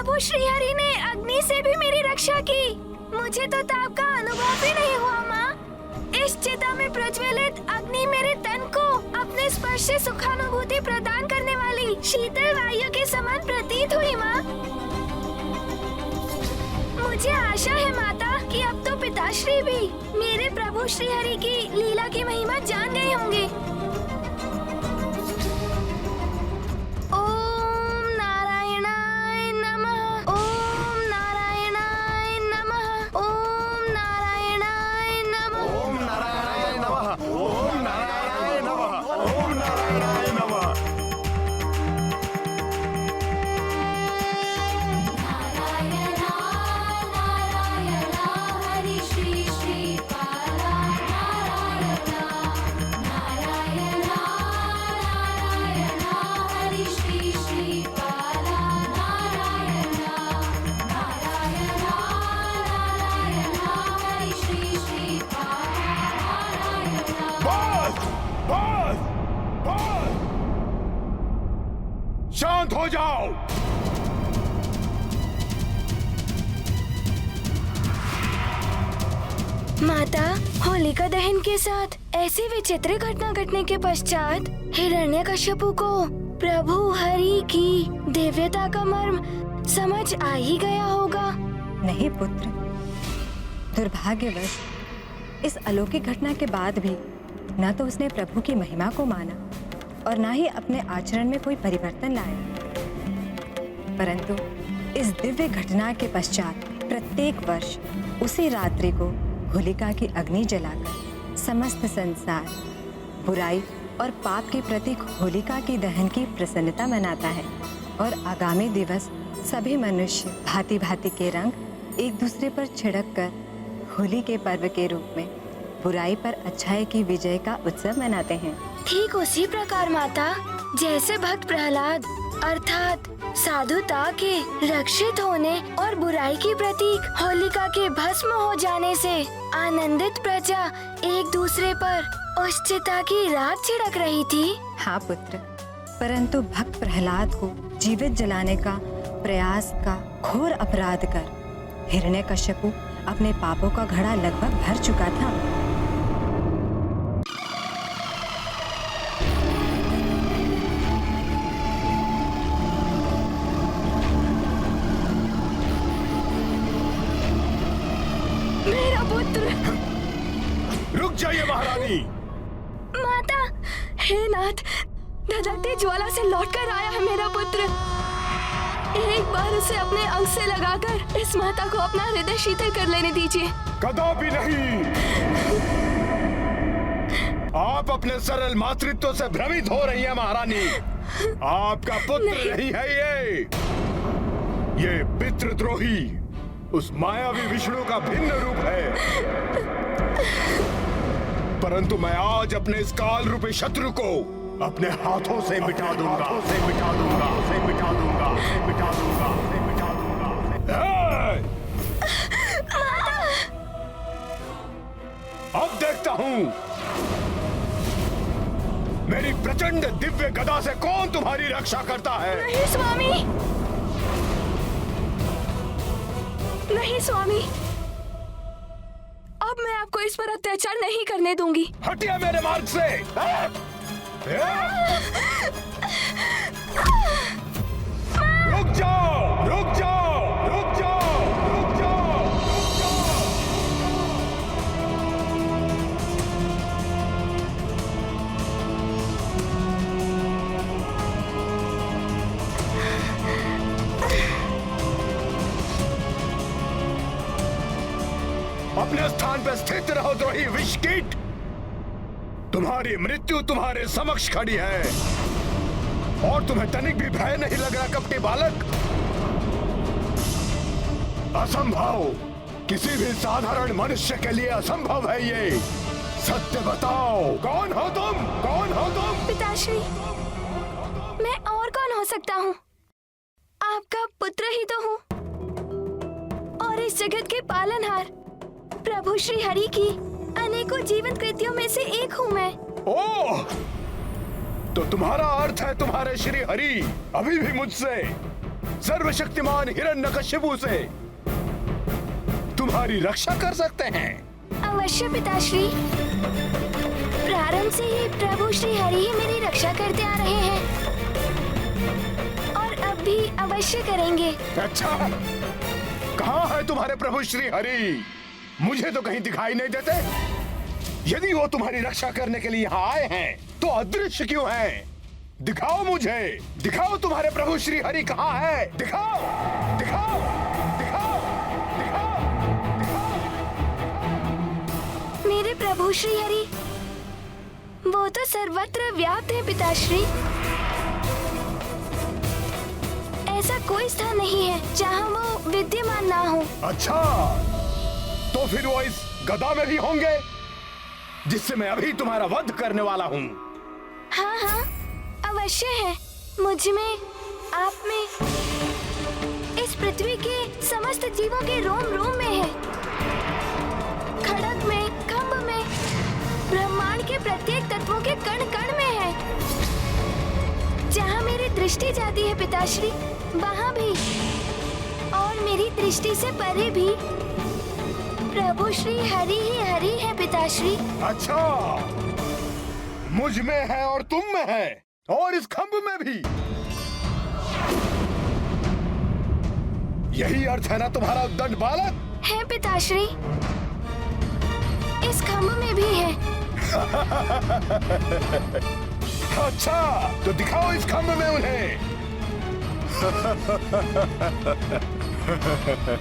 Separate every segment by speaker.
Speaker 1: प्रभु श्रीहरि ने अग्नि से भी मेरी रक्षा की। मुझे तो ताप का अनुभव ही नहीं हुआ माँ। इस चिता में प्रज्वलित अग्नि मेरे तन को अपने स्पर्श से सुखानुभूति प्रदान करने वाली शीतल वायु के समान प्रतीत हुई माँ। मुझे आशा है माता कि अब तो पिताश्री भी मेरे प्रभु श्रीहरि की लीला की महिमा जान गए होंगे। ओम नारायणाय नमः। ओम नारायणाय नमः। ओम नारायणाय नमः।
Speaker 2: ओम नारायणाय नमः। ओम नारायणाय नमः। ओम नारायणाय नमः। शांत हो जाओ।
Speaker 1: माता, होलिका दहन के साथ ऐसी विचित्र घटना घटने के पश्चात हिरण्यकश्यपु को प्रभु हरि की दिव्यता का मर्म समझ आ ही गया होगा।
Speaker 3: नहीं पुत्र, दुर्भाग्यवश इस अलौकिक घटना के बाद भी न तो उसने प्रभु की महिमा को माना और न ही अपने आचरण में कोई परिवर्तन लाया। परंतु इस दिव्य घटना के पश्चात प्रत्येक वर्ष उसी रात्रि को होलिका की अग्नि जलाकर समस्त संसार बुराई और पाप के प्रतीक होलिका की दहन की प्रसन्नता मनाता है और आगामी दिवस सभी मनुष्य भांति भांति के रंग एक दूसरे पर छिड़क कर होली के पर्व के रूप में बुराई पर अच्छाई की विजय का उत्सव मनाते हैं।
Speaker 1: ठीक उसी प्रकार माता, जैसे भक्त प्रहलाद अर्थात साधुता के रक्षित होने और बुराई की प्रतीक होलिका के भस्म हो जाने से आनंदित प्रजा एक दूसरे पर उस चिता की राख छिड़क रही थी।
Speaker 3: हाँ पुत्र, परंतु भक्त प्रहलाद को जीवित जलाने का प्रयास का घोर अपराध कर हिरण्यकश्यपु अपने पापों का घड़ा लगभग भर चुका था।
Speaker 1: मेरा पुत्र।
Speaker 2: रुक जाइए महारानी।
Speaker 1: माता, हे नाथ, धधकती ज्वाला से लौटकर आया है मेरा पुत्र। एक बार उसे अपने अंग से लगाकर इस माता को अपना हृदय शीतल कर लेने दीजिए।
Speaker 2: कदापि नहीं। आप अपने सरल मातृत्व से भ्रमित हो रही हैं महारानी। आपका पुत्र नहीं है ये पितृद्रोही उस मायावी विष्णु का भिन्न रूप है। परंतु मैं आज अपने इस काल रूपी शत्रु को अपने हाथों से मिटा दूंगा, से मिटा दूंगा, से मिटा दूंगा, से मिटा दूंगा, से मिटा दूंगा। अब देखता हूं मेरी प्रचंड दिव्य गदा से कौन तुम्हारी रक्षा करता है।
Speaker 1: नहीं स्वामी, नहीं स्वामी, अब मैं आपको इस पर अत्याचार नहीं करने दूंगी।
Speaker 2: हटिए मेरे मार्ग से। रुक जाओ, रुक जाओ, रुक जाओ, रुक जाओ, रुक जाओ। अपने स्थान पर स्थित रहो द्रोही विषकीट। तुम्हारी मृत्यु तुम्हारे समक्ष खड़ी है और तुम्हें तनिक भी भय नहीं लग रहा कपटी बालक। असंभव, किसी भी साधारण मनुष्य के लिए असंभव है ये। सत्य बताओ, कौन हो तुम, कौन हो तुम?
Speaker 1: पिताश्री, मैं और कौन हो सकता हूँ? आपका पुत्र ही तो हूँ और इस जगत के पालनहार प्रभु श्री हरि की अनेकों जीवंत कृतियों में से एक हूँ मैं।
Speaker 2: ओह, तो तुम्हारा अर्थ है तुम्हारे श्री हरि अभी भी मुझसे सर्वशक्तिमान हिरण्यकशिपु से तुम्हारी रक्षा कर सकते हैं।
Speaker 1: अवश्य पिताश्री। प्रारंभ से ही प्रभु श्री हरि ही मेरी रक्षा करते आ रहे हैं और अब भी अवश्य करेंगे।
Speaker 2: अच्छा, कहाँ है तुम्हारे प्रभु श्री हरि? मुझे तो कहीं दिखाई नहीं देते। यदि वो तुम्हारी रक्षा करने के लिए यहाँ आए हैं तो अदृश्य क्यों हैं? दिखाओ मुझे, दिखाओ तुम्हारे प्रभु श्री हरि कहाँ है? दिखाओ, दिखाओ, दिखाओ, दिखाओ, दिखाओ।
Speaker 1: मेरे प्रभु श्री हरि वो तो सर्वत्र व्याप्त है पिताश्री। ऐसा कोई स्थान नहीं है जहाँ वो विद्यमान ना हो।
Speaker 2: अच्छा, तो फिर वो इस गदा में भी होंगे जिससे मैं अभी तुम्हारा वध करने वाला हूँ।
Speaker 1: हाँ हाँ, अवश्य है। मुझ में, आप में, इस पृथ्वी के समस्त जीवों के रोम रोम में है। खड़ग में, खम्भ में, ब्रह्मांड के प्रत्येक तत्वों के कण कण में है। जहाँ मेरी दृष्टि जाती है पिताश्री, वहाँ भी, और मेरी दृष्टि से परे भी प्रभु श्री हरि ही हरि है पिताश्री।
Speaker 2: अच्छा, मुझ में है और तुम में है और इस खंभ में भी। यही अर्थ है ना तुम्हारा उद्दंड बालक?
Speaker 1: है पिताश्री, इस खंभ में भी है।
Speaker 2: अच्छा, तो दिखाओ इस खंभ में उन्हें।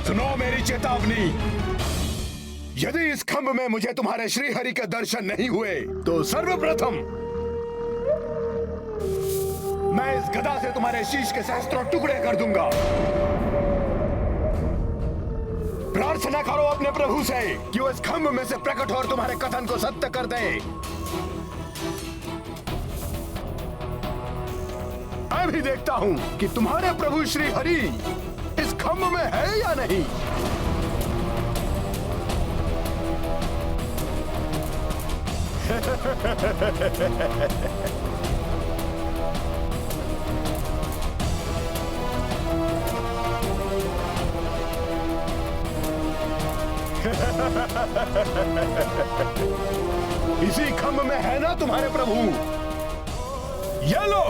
Speaker 2: सुनो मेरी चेतावनी, यदि इस खंभ में मुझे तुम्हारे श्री हरि के दर्शन नहीं हुए तो सर्वप्रथम मैं इस गदा से तुम्हारे शीश के सहस्त्रों टुकड़े कर दूंगा। प्रार्थना करो अपने प्रभु से कि वो इस खंभ में से प्रकट हो और तुम्हारे कथन को सत्य कर दे। मैं भी देखता हूं कि तुम्हारे प्रभु श्री हरि इस खंभ में है या नहीं। इसी खंभ में है ना तुम्हारे प्रभु? ये लो।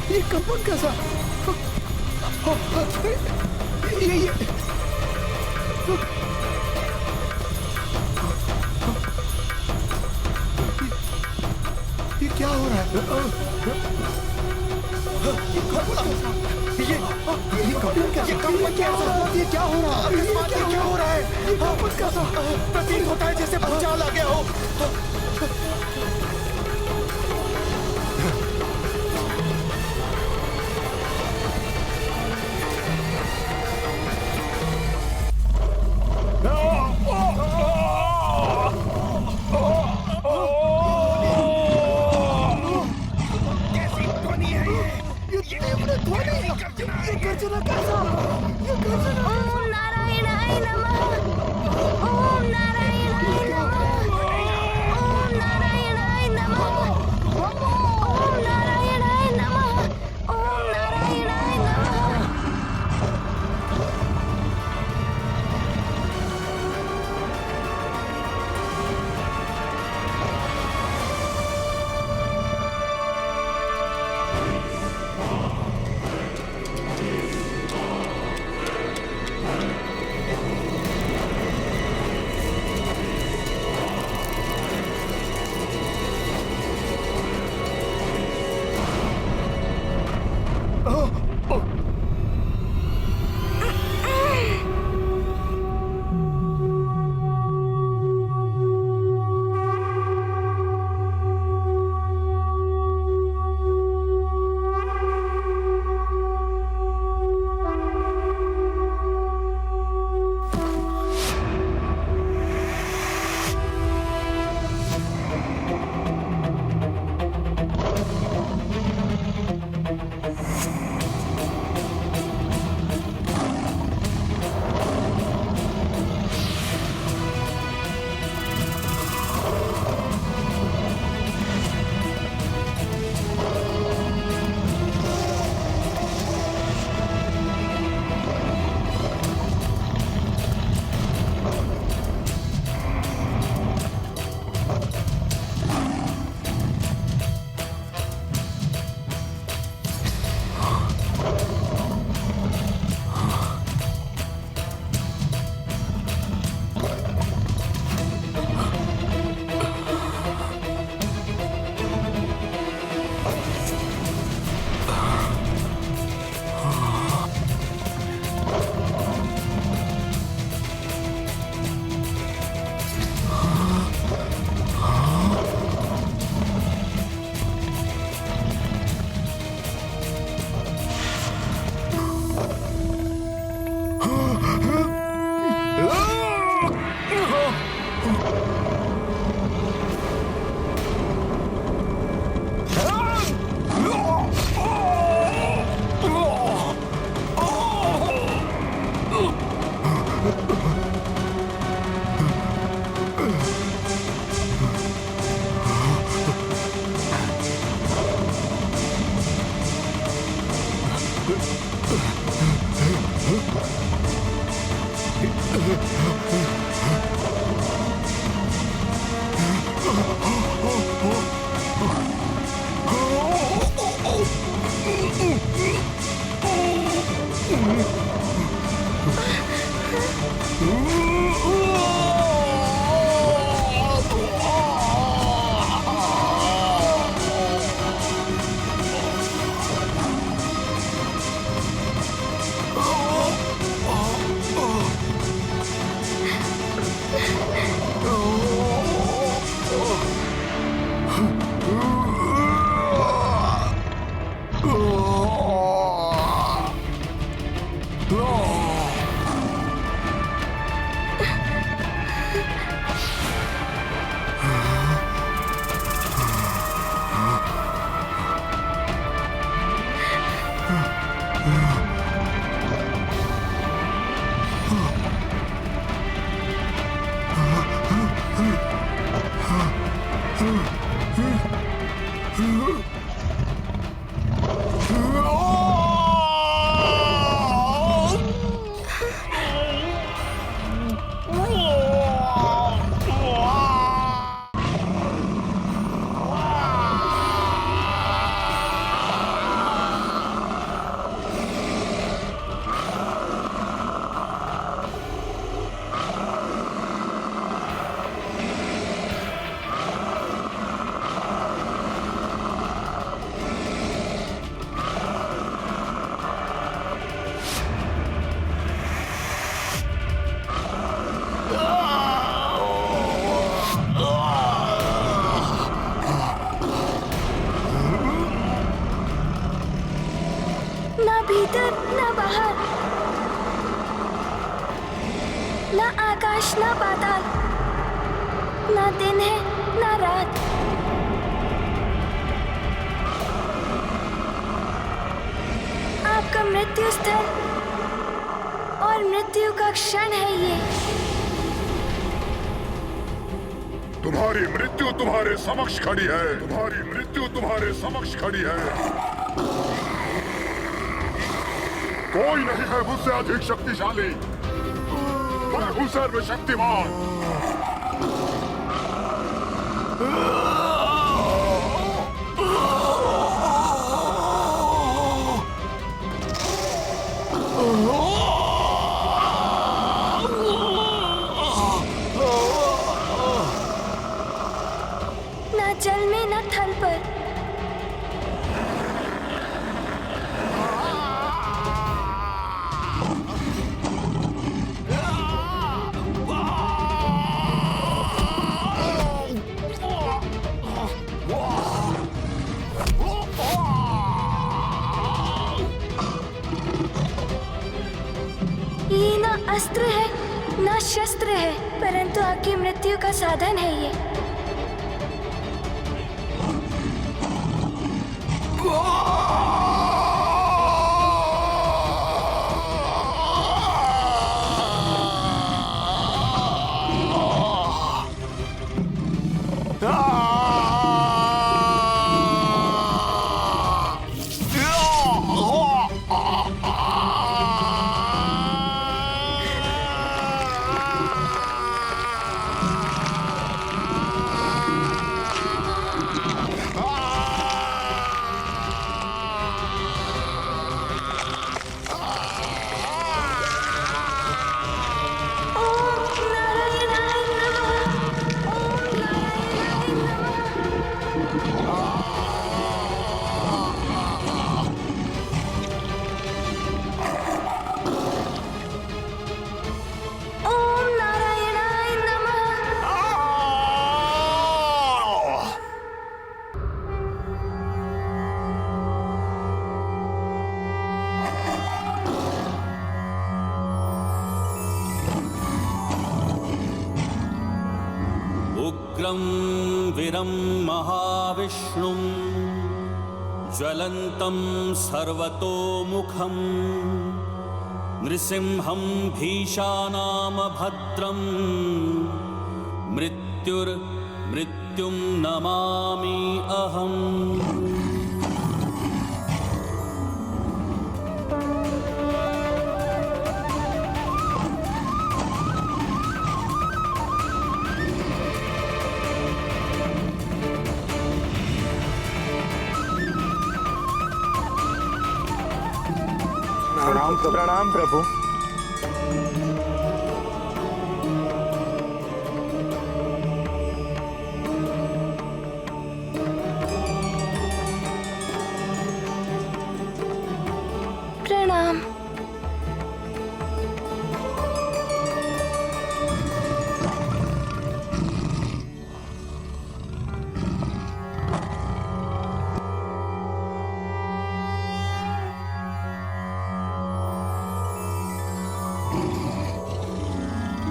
Speaker 2: ये कंपन कैसा? ये क्या हो रहा है? ये कंपन कैसा? ये क्या हो रहा है? ये क्या हो रहा है? ये कंपन कैसा? प्रतीत होता है जैसे भूचाल आ गया हो।
Speaker 1: ओम नारायणाय नमः। ओम नारायणाय नमः। ओम नारायणाय ना भीतर ना बाहर, ना आकाश ना पाताल, ना दिन है ना रात। आपका मृत्यु स्थल और मृत्यु का क्षण है ये।
Speaker 4: तुम्हारी मृत्यु तुम्हारे समक्ष खड़ी है, तुम्हारी मृत्यु तुम्हारे समक्ष खड़ी है। कोई नहीं है मुझसे अधिक शक्तिशाली, मैं हूं सर्वशक्तिमान।
Speaker 1: ना जल में ना थल पर, ये ना अस्त्र है ना शस्त्र है, परंतु आपकी मृत्यु का साधन है ये।
Speaker 5: उग्रं वीरं महाविष्णुं ज्वलन्तं सर्वतोमुखं नृसिंहं भीषानाम भद्रं मृत्युं नमामि अहम्।
Speaker 6: प्रणाम प्रभु।
Speaker 1: प्रणाम।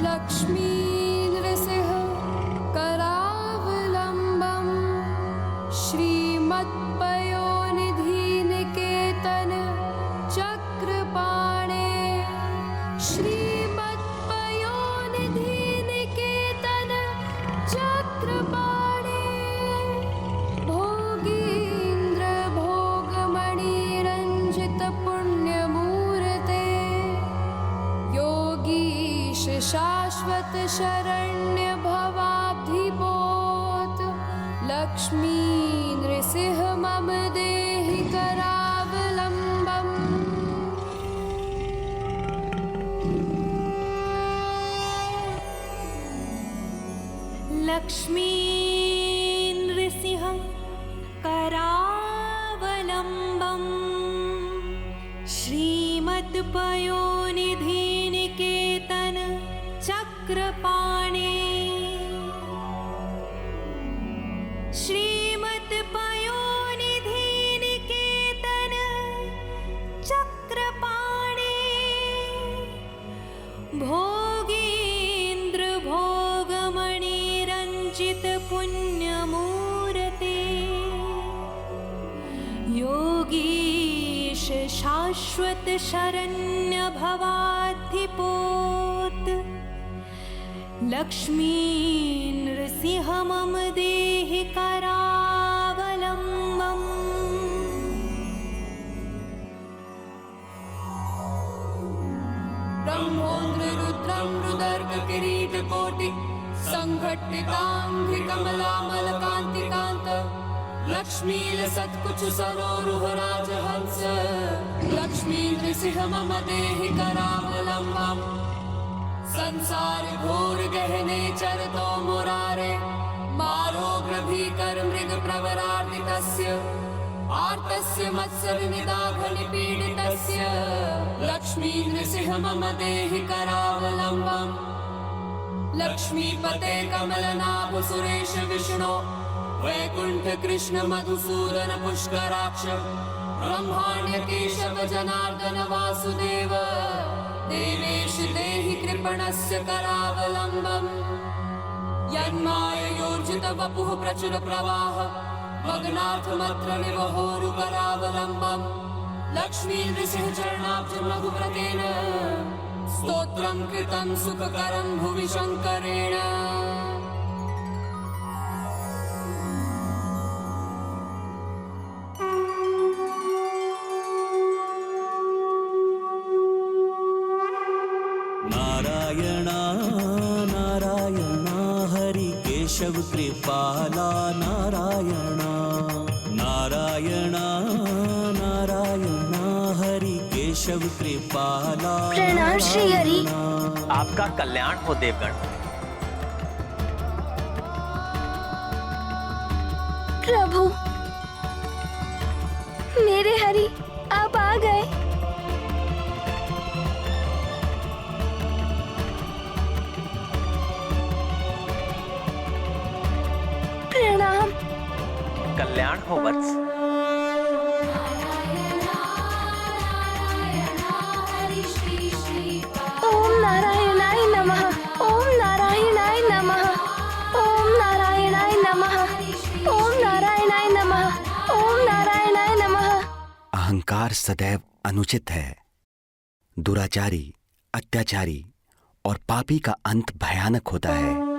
Speaker 7: लक्ष्मी नृसिंह करावलंबम श्रीमत्पयोनिधिनिकेतन चक्रपाणे श्रीमत्पयोनिधिनिकेतन चक्रपाणे भोगीन्द्र भोगमणिरञ्जित पुण्यमूर्ते योगीश शाश्वत शरण्य भवाब्धिपोत लक्ष्मी नृसिंह मम देहि करावलंबम।
Speaker 8: लक्ष्मी नृसिंह करावलंबम श्रीमत्पयोनिधिनिकेतन चक्रपाणे श्रीमत्पयोनिधिनिकेतन चक्रपाणे भोगीन्द्र भोगमणिरञ्जित पुण्यमूर्ते योगीश शाश्वत शरण्य भवाधिपोत लक्ष्मी नृसिंह मम देहि करावलंबम।
Speaker 7: ब्रह्मोन्द्र रुद्रं रुदर्ग किरीट कोटि संघट्टिकांघ्रि कमलामलकांतिकांत लक्ष्मी सत्कुच सरोरुह राजहंस लक्ष्मी नृसिंह मम देहि करावलंबम। संसार घोर गहने चरतो मुरारे मारोग्र भीकर मृग प्रवरार्दितस्य आर्तस्य मत्सर निदाघन पीडितस्य लक्ष्मी नृसिंह मम देहि करावलंबम। लक्ष्मीपते कमलनाभ सुरेश विष्णु वैकुंठ कृष्ण मधुसूदन पुष्कराक्ष ब्रह्माण्य केशव जनार्दन वासुदेव देवेश देहि कृपणस्य करावलंबम। यन्माययोर्जित वपुः प्रचुर प्रवाह मग्नार्थमत्र निवहोरु करावलंबम। लक्ष्मी नृसिंह चरणाब्ज मधुव्रतेन स्तोत्रं कृतं सुखकरं भुवि शंकरेण।
Speaker 5: नारायणा नारायणा हरि केशव कृपाला नारायणा नारायणा नारायणा हरि केशव कृपाला।
Speaker 1: प्रणाम श्री हरि।
Speaker 6: आपका कल्याण हो देवगण।
Speaker 1: प्रभु मेरे हरि आप आ गए। प्रणाम।
Speaker 6: कल्याण हो वत्स।
Speaker 1: ओम नारायणाय नमः। ओम नारायणाय नमः। ओम नारायणाय नमः। ओम नारायणाय नमः। ओम नारायणाय नमः।
Speaker 9: अहंकार सदैव अनुचित है। दुराचारी, अत्याचारी और पापी का अंत भयानक होता है।